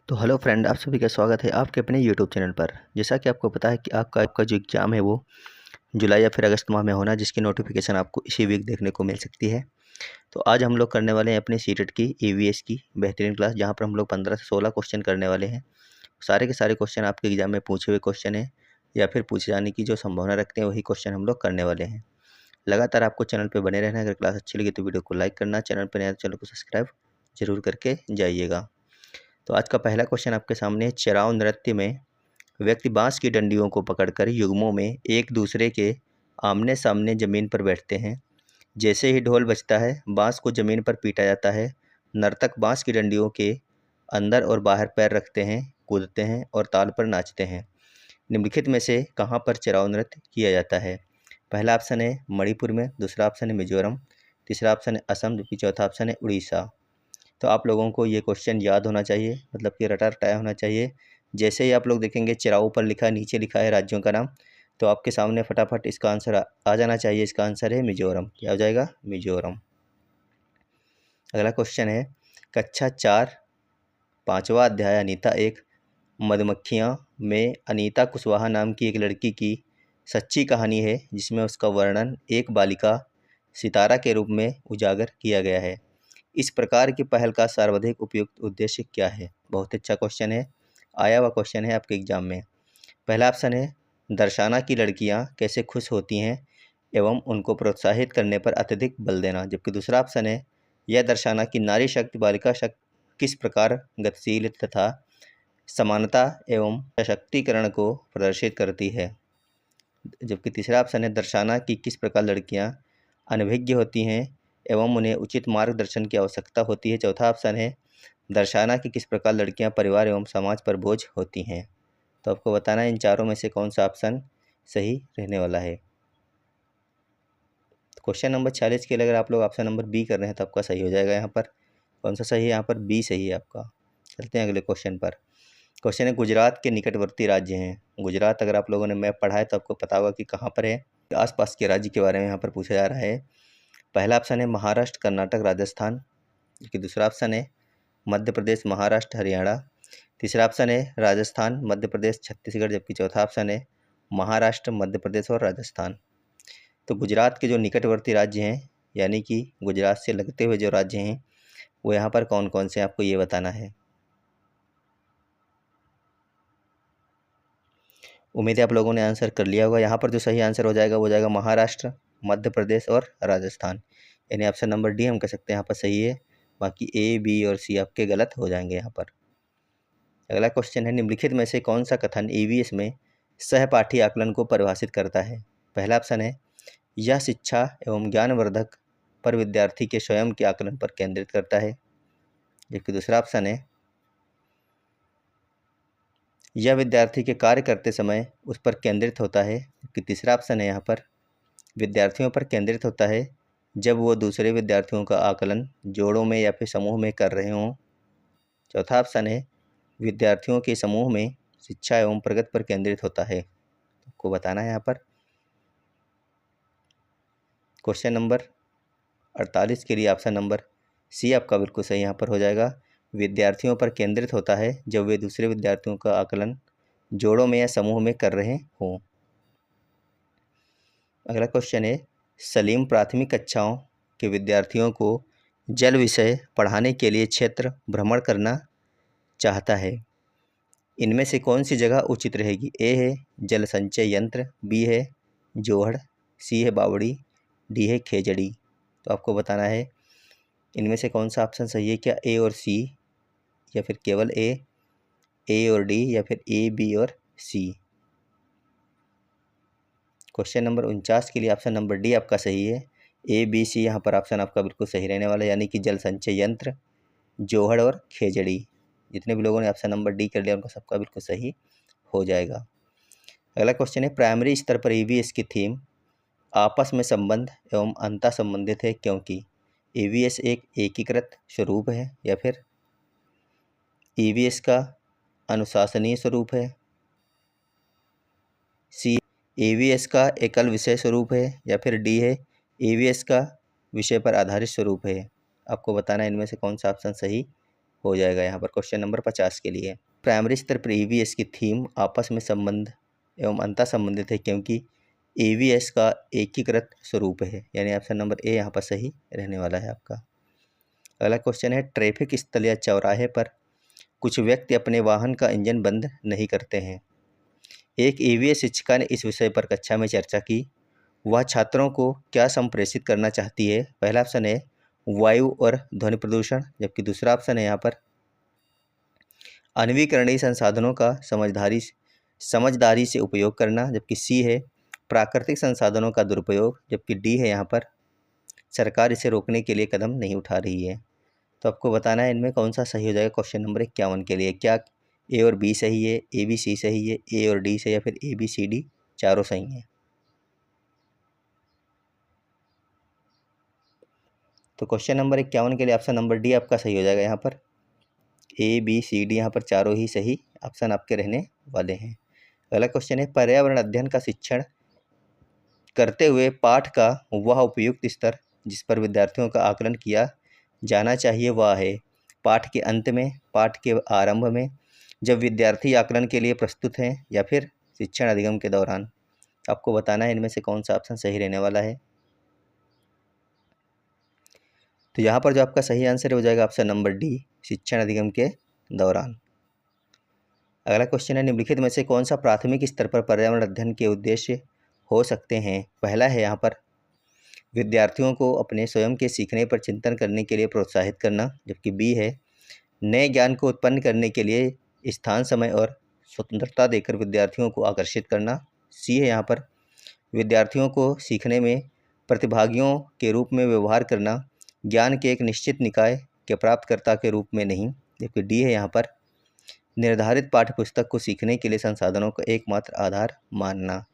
तो hello friend, आप सभी का स्वागत है आपके अपने यूट्यूब चैनल पर। जैसा कि आपको पता है कि आपका जो एग्ज़ाम है वो जुलाई या फिर अगस्त माह में होना, जिसकी नोटिफिकेशन आपको इसी वीक देखने को मिल सकती है। तो आज हम लोग करने वाले हैं अपने सीटेट की ईवीएस की बेहतरीन क्लास, जहां पर हम लोग 15 से 16 क्वेश्चन करने वाले हैं। सारे के सारे क्वेश्चन आपके एग्जाम में पूछे हुए क्वेश्चन हैं या फिर पूछे जाने की जो संभावना रखते हैं, वही क्वेश्चन हम लोग करने वाले हैं। लगातार आपको चैनल पर बने रहना है। अगर क्लास अच्छी लगी तो वीडियो को लाइक करना, चैनल पर नया तो चैनल को सब्सक्राइब जरूर करके जाइएगा। तो आज का पहला क्वेश्चन आपके सामने है। चराव नृत्य में व्यक्ति बांस की डंडियों को पकड़कर युग्मों में एक दूसरे के आमने सामने जमीन पर बैठते हैं। जैसे ही ढोल बजता है, बांस को जमीन पर पीटा जाता है। नर्तक बांस की डंडियों के अंदर और बाहर पैर रखते हैं, कूदते हैं और ताल पर नाचते हैं। निम्नलिखित में से कहाँ पर चराव नृत्य किया जाता है? पहला ऑप्शन है मणिपुर में, दूसरा ऑप्शन है मिजोरम, तीसरा ऑप्शन है असम, जबकि चौथा ऑप्शन है उड़ीसा। तो आप लोगों को ये क्वेश्चन याद होना चाहिए, मतलब कि रटा रटाया होना चाहिए। जैसे ही आप लोग देखेंगे चिराऊ पर लिखा है, नीचे लिखा है राज्यों का नाम, तो आपके सामने फटाफट इसका आंसर आ जाना चाहिए। इसका आंसर है मिजोरम। क्या हो जाएगा? मिजोरम। अगला क्वेश्चन है। कक्षा 4 5वां अध्याय अनीता एक मधुमक्खियाँ में अनीता कुशवाहा नाम की एक लड़की की सच्ची कहानी है, जिसमें उसका वर्णन एक बालिका सितारा के रूप में उजागर किया गया है। इस प्रकार की पहल का सर्वाधिक उपयुक्त उद्देश्य क्या है? बहुत अच्छा क्वेश्चन है, आया हुआ क्वेश्चन है आपके एग्जाम में। पहला ऑप्शन है दर्शाना की लड़कियां कैसे खुश होती हैं एवं उनको प्रोत्साहित करने पर अत्यधिक बल देना, जबकि दूसरा ऑप्शन है यह दर्शाना कि नारी शक्ति बालिका शक्ति किस प्रकार गतिशील तथा समानता एवं सशक्तिकरण को प्रदर्शित करती है, जबकि तीसरा ऑप्शन है दर्शाना कि किस प्रकार लड़कियां अनभिज्ञ होती हैं एवं उन्हें उचित मार्गदर्शन की आवश्यकता होती है। चौथा ऑप्शन है दर्शाना कि किस प्रकार लड़कियां परिवार एवं समाज पर बोझ होती हैं। तो आपको बताना है इन चारों में से कौन सा ऑप्शन सही रहने वाला है। क्वेश्चन नंबर 46 के लिए अगर आप लोग ऑप्शन नंबर बी कर रहे हैं तो आपका सही हो जाएगा। यहाँ पर कौन सा सही है? यहाँ पर बी सही है आपका। चलते हैं अगले क्वेश्चन पर। क्वेश्चन है गुजरात के निकटवर्ती राज्य हैं। गुजरात अगर आप लोगों ने मैप पढ़ा है तो आपको पता होगा कि कहाँ पर है। आसपास के राज्य के बारे में यहाँ पर पूछा जा रहा है। पहला ऑप्शन है महाराष्ट्र, कर्नाटक, राजस्थान, जबकि दूसरा ऑप्शन है मध्य प्रदेश, महाराष्ट्र, हरियाणा, तीसरा ऑप्शन है राजस्थान, मध्य प्रदेश, छत्तीसगढ़, जबकि चौथा ऑप्शन है महाराष्ट्र, मध्य प्रदेश और राजस्थान। तो गुजरात के जो निकटवर्ती राज्य हैं, यानी कि गुजरात से लगते हुए जो राज्य हैं, वो यहाँ पर कौन कौन से आपको ये बताना है। उम्मीद है आप लोगों ने आंसर कर लिया होगा। यहाँ पर जो सही आंसर हो जाएगा वो हो जाएगा महाराष्ट्र, मध्य प्रदेश और राजस्थान, यानी ऑप्शन नंबर डी हम कह सकते हैं यहाँ पर सही है। बाकी ए, बी और सी आपके गलत हो जाएंगे यहाँ पर। अगला क्वेश्चन है निम्नलिखित में से कौन सा कथन ईवीएस में सहपाठी आकलन को परिभाषित करता है? पहला ऑप्शन है यह शिक्षा एवं ज्ञानवर्धक पर विद्यार्थी के स्वयं के आकलन पर केंद्रित करता है, जबकि दूसरा ऑप्शन है यह विद्यार्थी के कार्य करते समय उस पर केंद्रित होता है, जबकि तीसरा ऑप्शन है यहाँ पर विद्यार्थियों पर केंद्रित होता है जब वो दूसरे विद्यार्थियों का आकलन जोड़ों में या फिर समूह में कर रहे हों। चौथा ऑप्शन है विद्यार्थियों के समूह में शिक्षा एवं प्रगति पर केंद्रित होता है। आपको बताना है यहाँ पर। क्वेश्चन नंबर 48 के लिए ऑप्शन नंबर सी आपका बिल्कुल सही यहाँ पर हो जाएगा। विद्यार्थियों पर केंद्रित होता है जब वे दूसरे विद्यार्थियों का आकलन जोड़ों में या समूह में कर रहे हों। अगला क्वेश्चन है सलीम प्राथमिक कक्षाओं के विद्यार्थियों को जल विषय पढ़ाने के लिए क्षेत्र भ्रमण करना चाहता है। इनमें से कौन सी जगह उचित रहेगी? ए है जल संचय यंत्र, बी है जोहड़, सी है बावड़ी, डी है खेजड़ी। तो आपको बताना है इनमें से कौन सा ऑप्शन सही है, क्या ए और सी या फिर केवल ए और डी या फिर ए, बी और सी। क्वेश्चन नंबर 49 के लिए ऑप्शन नंबर डी आपका सही है। ए, बी, सी यहाँ पर ऑप्शन आपका बिल्कुल सही रहने वाला है, यानी कि जल संचय यंत्र, जोहड़ और खेजड़ी। जितने भी लोगों ने ऑप्शन नंबर डी कर लिया उनका सबका बिल्कुल सही हो जाएगा। अगला क्वेश्चन है प्राइमरी स्तर पर ईवीएस की थीम आपस में संबंध एवं अंतः संबंधित है क्योंकि ईवीएस एक एकीकृत स्वरूप है, या फिर ईवीएस का अनुशासनीय स्वरूप है, सी ईवीएस का एकल विषय स्वरूप है, या फिर डी है ईवीएस का विषय पर आधारित स्वरूप है। आपको बताना है इनमें से कौन सा ऑप्शन सही हो जाएगा यहाँ पर क्वेश्चन नंबर 50 के लिए। प्राइमरी स्तर पर ईवीएस की थीम आपस में संबंध एवं अंतर संबंधित है क्योंकि ईवीएस का एकीकृत स्वरूप है, यानी ऑप्शन नंबर ए यहाँ पर सही रहने वाला है आपका। अगला क्वेश्चन है, ट्रैफिक स्थल या चौराहे पर कुछ व्यक्ति अपने वाहन का इंजन बंद नहीं करते हैं। एक ईवीएस शिक्षिका ने इस विषय पर कक्षा में चर्चा की। वह छात्रों को क्या संप्रेषित करना चाहती है? पहला ऑप्शन है वायु और ध्वनि प्रदूषण, जबकि दूसरा ऑप्शन है यहाँ पर अनवीकरणीय संसाधनों का समझदारी से उपयोग करना, जबकि सी है प्राकृतिक संसाधनों का दुरुपयोग, जबकि डी है यहाँ पर सरकार इसे रोकने के लिए कदम नहीं उठा रही है। तो आपको बताना है इनमें कौन सा सही हो जाएगा क्वेश्चन नंबर 51 के लिए। क्या ए और बी सही है, ए बी सी सही है, ए और डी सही, या फिर ए बी सी डी चारों सही हैं? तो क्वेश्चन नंबर 51 के लिए ऑप्शन नंबर डी आपका सही हो जाएगा। यहाँ पर ए बी सी डी यहाँ पर चारों ही सही ऑप्शन आपके रहने वाले हैं। अगला क्वेश्चन है, पर्यावरण अध्ययन का शिक्षण करते हुए पाठ का वह उपयुक्त स्तर जिस पर विद्यार्थियों का आकलन किया जाना चाहिए वह है पाठ के अंत में, पाठ के आरंभ में, जब विद्यार्थी आकलन के लिए प्रस्तुत हैं, या फिर शिक्षण अधिगम के दौरान। आपको बताना है इनमें से कौन सा ऑप्शन सही रहने वाला है। तो यहाँ पर जो आपका सही आंसर हो जाएगा ऑप्शन नंबर डी, शिक्षण अधिगम के दौरान। अगला क्वेश्चन है, निम्नलिखित में से कौन सा प्राथमिक स्तर पर पर्यावरण अध्ययन के उद्देश्य हो सकते हैं? पहला है यहाँ पर विद्यार्थियों को अपने स्वयं के सीखने पर चिंतन करने के लिए प्रोत्साहित करना, जबकि बी है नए ज्ञान को उत्पन्न करने के लिए स्थान, समय और स्वतंत्रता देकर विद्यार्थियों को आकर्षित करना, सी है यहाँ पर विद्यार्थियों को सीखने में प्रतिभागियों के रूप में व्यवहार करना, ज्ञान के एक निश्चित निकाय के प्राप्तकर्ता के रूप में नहीं, जबकि डी है यहाँ पर निर्धारित पाठ्यपुस्तक को सीखने के लिए संसाधनों का एकमात्र आधार मानना।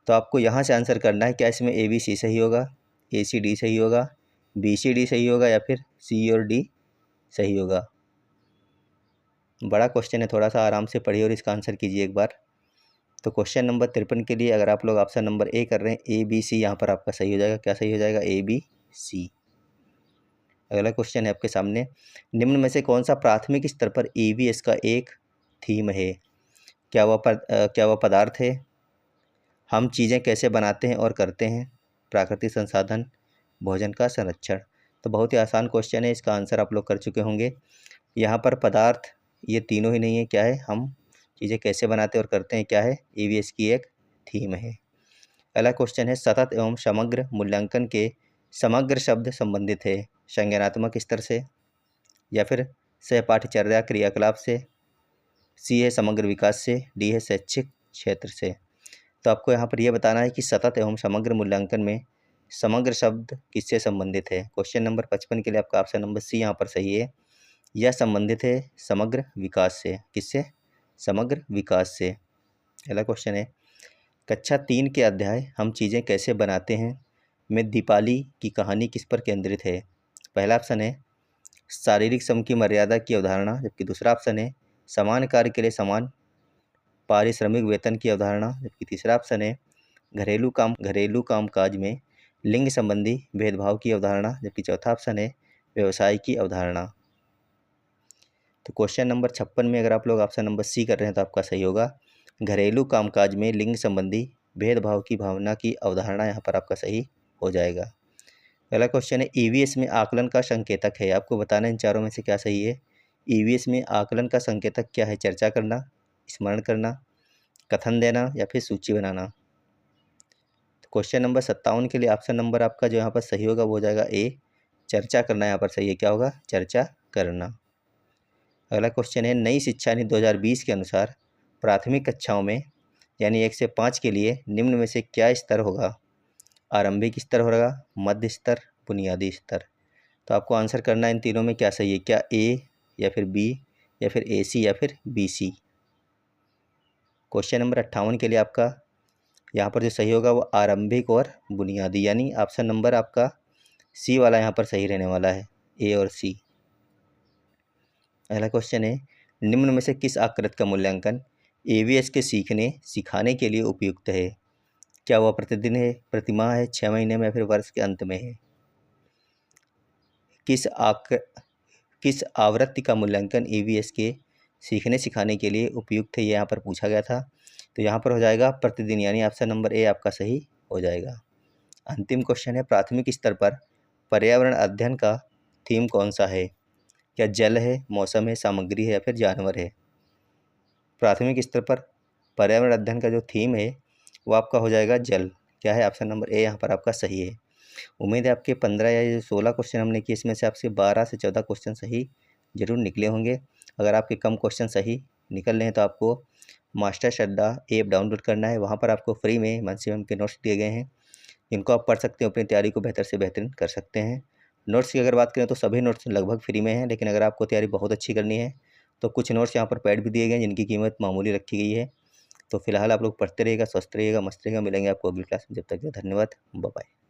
तो आपको यहाँ से आंसर करना है, क्या इसमें ए बी सी सही होगा, ए सी डी सही होगा, बी सी डी सही होगा, या फिर सी और डी सही होगा। बड़ा क्वेश्चन है, थोड़ा सा आराम से पढ़िए और इसका आंसर कीजिए एक बार। तो क्वेश्चन नंबर 53 के लिए अगर आप लोग ऑप्शन नंबर ए कर रहे हैं, ए बी सी यहाँ पर आपका सही हो जाएगा। क्या सही हो जाएगा? A B C. अगला क्वेश्चन है आपके सामने, निम्न में से कौन सा प्राथमिक स्तर पर ईवीएस का एक थीम है? क्या वह पदार्थ है, हम चीज़ें कैसे बनाते हैं और करते हैं, प्राकृतिक संसाधन, भोजन का संरक्षण? तो बहुत ही आसान क्वेश्चन है, इसका आंसर आप लोग कर चुके होंगे। यहाँ पर पदार्थ ये तीनों ही नहीं है, क्या है, हम चीज़ें कैसे बनाते और करते हैं, क्या है, ईवीएस की एक थीम है। अगला क्वेश्चन है, सतत एवं समग्र मूल्यांकन के समग्र शब्द संबंधित है संज्ञानात्मक स्तर से, या फिर सहपाठचर्या क्रियाकलाप से, सी है समग्र विकास से, डी है शैक्षिक क्षेत्र से। तो आपको यहाँ पर यह बताना है कि सतत एवं समग्र मूल्यांकन में समग्र शब्द किससे संबंधित है। क्वेश्चन नंबर 55 के लिए आपका ऑप्शन नंबर सी यहाँ पर सही है, यह संबंधित है समग्र विकास से। किससे? समग्र विकास से। अगला क्वेश्चन है, कक्षा 3 के अध्याय हम चीज़ें कैसे बनाते हैं में दीपाली की कहानी किस पर केंद्रित है? पहला ऑप्शन है शारीरिक श्रम की मर्यादा की अवधारणा, जबकि दूसरा ऑप्शन है समान कार्य के लिए समान पारिश्रमिक वेतन की अवधारणा, जबकि तीसरा ऑप्शन है घरेलू कामकाज में लिंग संबंधी भेदभाव की अवधारणा, जबकि चौथा ऑप्शन है व्यवसाय की अवधारणा। तो क्वेश्चन नंबर 56 में अगर आप लोग ऑप्शन नंबर सी कर रहे हैं तो आपका सही होगा, घरेलू कामकाज में लिंग संबंधी भेदभाव की भावना की अवधारणा यहाँ पर आपका सही हो जाएगा। अगला क्वेश्चन है, ईवीएस में आकलन का संकेतक है। आपको बताना इन चारों में से क्या सही है। ईवीएस में आकलन का संकेतक क्या है? चर्चा करना, स्मरण करना, कथन देना, या फिर सूची बनाना। तो क्वेश्चन नंबर 57 के लिए ऑप्शन नंबर आपका जो यहाँ पर सही होगा वो हो जाएगा ए, चर्चा करना यहाँ पर सही है। क्या होगा? चर्चा करना। अगला क्वेश्चन है, नई शिक्षा नीति 2020 के अनुसार प्राथमिक कक्षाओं में यानी 1 से 5 के लिए निम्न में से क्या स्तर होगा? आरंभिक स्तर होगा, मध्य स्तर, बुनियादी स्तर। तो आपको आंसर करना इन तीनों में क्या सही है, क्या ए, या फिर बी, या फिर ए सी, या फिर बी सी। क्वेश्चन नंबर 58 के लिए आपका यहाँ पर जो सही होगा वो आरंभिक और बुनियादी, यानी ऑप्शन नंबर आपका सी वाला यहाँ पर सही रहने वाला है, ए और सी। अगला क्वेश्चन है, निम्न में से किस आकृति का मूल्यांकन ईवीएस के सिखाने के लिए उपयुक्त है? क्या वह प्रतिदिन है, प्रतिमाह है, 6 महीने में, या फिर वर्ष के अंत में है? किस आवृत्ति का मूल्यांकन ईवीएस के सीखने सिखाने के लिए उपयुक्त है, ये यहाँ पर पूछा गया था। तो यहाँ पर हो जाएगा प्रतिदिन, यानी ऑप्शन नंबर ए आपका सही हो जाएगा। अंतिम क्वेश्चन है, प्राथमिक स्तर पर पर्यावरण अध्ययन का थीम कौन सा है? क्या जल है, मौसम है, सामग्री है या फिर जानवर है? प्राथमिक स्तर पर पर्यावरण अध्ययन का जो थीम है वो आपका हो जाएगा जल। क्या है? ऑप्शन नंबर ए यहाँ पर आपका सही है। उम्मीद है आपके 15 या ये 16 क्वेश्चन हमने किए, इसमें से आपसे 12 से 14 क्वेश्चन सही जरूर निकले होंगे। अगर आपके कम क्वेश्चन सही निकल रहे हैं तो आपको मास्टर श्रद्धा ऐप डाउनलोड करना है। वहाँ पर आपको फ्री में मंसी मैम के नोट्स दिए गए हैं, जिनको आप पढ़ सकते हो, अपनी तैयारी को बेहतर से बेहतरीन कर सकते हैं। नोट्स की अगर बात करें तो सभी नोट्स लगभग फ्री में हैं, लेकिन अगर आपको तैयारी बहुत अच्छी करनी है तो कुछ नोट्स यहाँ पर पेड भी दिए गए हैं, जिनकी कीमत मामूली रखी गई है। तो फिलहाल आप लोग पढ़ते रहिएगा, स्वस्थ रहिएगा, मस्त रहिएगा। मिलेंगे आपको अगली क्लास में, जब तक के धन्यवाद, बाय बाय।